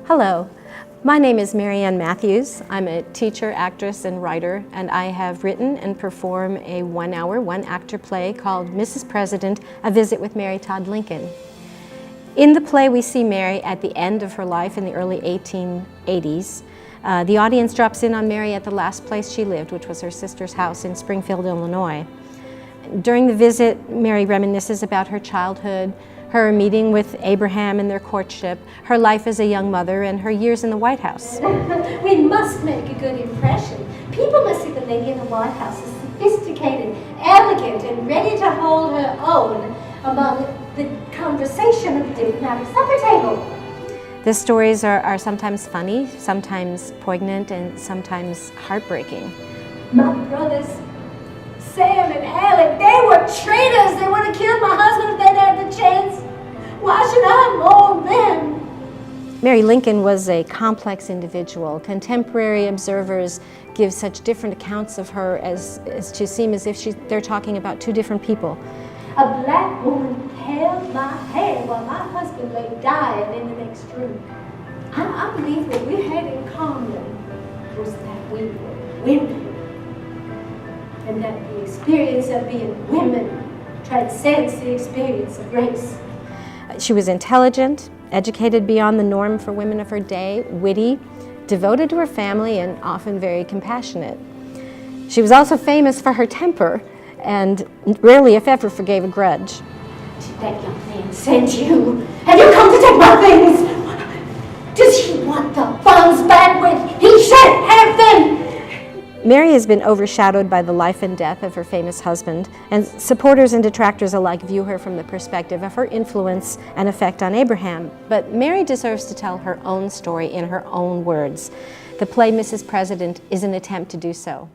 Hello, my name is Mary Ann Matthews. I'm a teacher, actress, and writer, and I have written and performed a one-hour, one-actor play called Mrs. President, A Visit with Mary Todd Lincoln. In the play, we see Mary at the end of her life in the early 1880s. The audience drops in on Mary at the last place she lived, which was her sister's house in Springfield, Illinois. During the visit, Mary reminisces about her childhood, her meeting with Abraham and their courtship, her life as a young mother, and her years in the White House. We must make a good impression. People must see the lady in the White House as sophisticated, elegant, and ready to hold her own among the conversation at the diplomatic supper table. The stories are sometimes funny, sometimes poignant, and sometimes heartbreaking. My brothers, Sam and Alec, they were traitors. They would have killed my husband if they'd had the chance. Why should I mourn them? Mary Lincoln was a complex individual. Contemporary observers give such different accounts of her as to seem as if they're talking about two different people. A black woman held my hand while my husband lay dying in the next room. I believe what we had in common was that we were women, and that the experience of being women transcends the experience of race. She was intelligent, educated beyond the norm for women of her day, witty, devoted to her family, and often very compassionate. She was also famous for her temper, and rarely, if ever, forgave a grudge. Did that young man send you? Have you come to take my things? Does he want the funds back when he should have them? Mary has been overshadowed by the life and death of her famous husband, and supporters and detractors alike view her from the perspective of her influence and effect on Abraham. But Mary deserves to tell her own story in her own words. The play Mrs. President is an attempt to do so.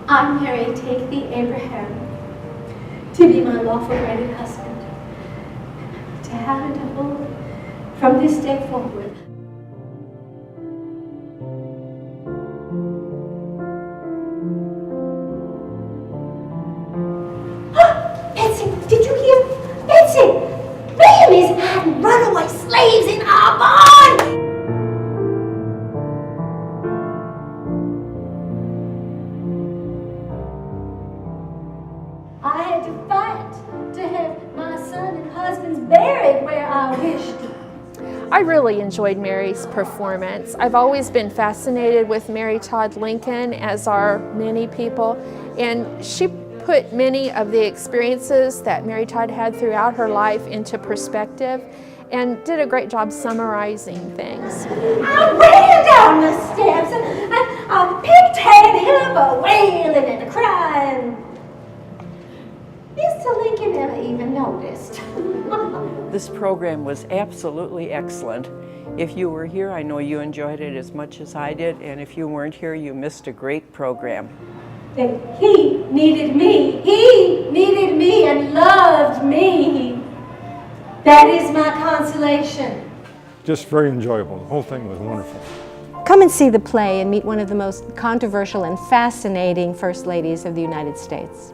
I, Mary, take thee, Abraham, to be my lawful wedded husband, to have and to hold from this day forward. Betsy, did you hear? Betsy! Mammies had runaway slaves in our barn! I had to fight to have my son and husbands buried where I wished. I really enjoyed Mary's performance. I've always been fascinated with Mary Todd Lincoln, as are many people, and she put many of the experiences that Mary Todd had throughout her life into perspective and did a great job summarizing things. I ran down the steps and I picked Teddy up a wailing and a crying. Mr. Lincoln never even noticed. This program was absolutely excellent. If you were here, I know you enjoyed it as much as I did, and if you weren't here, you missed a great program. That he needed me and loved me. That is my consolation. Just very enjoyable. The whole thing was wonderful. Come and see the play and meet one of the most controversial and fascinating First Ladies of the United States.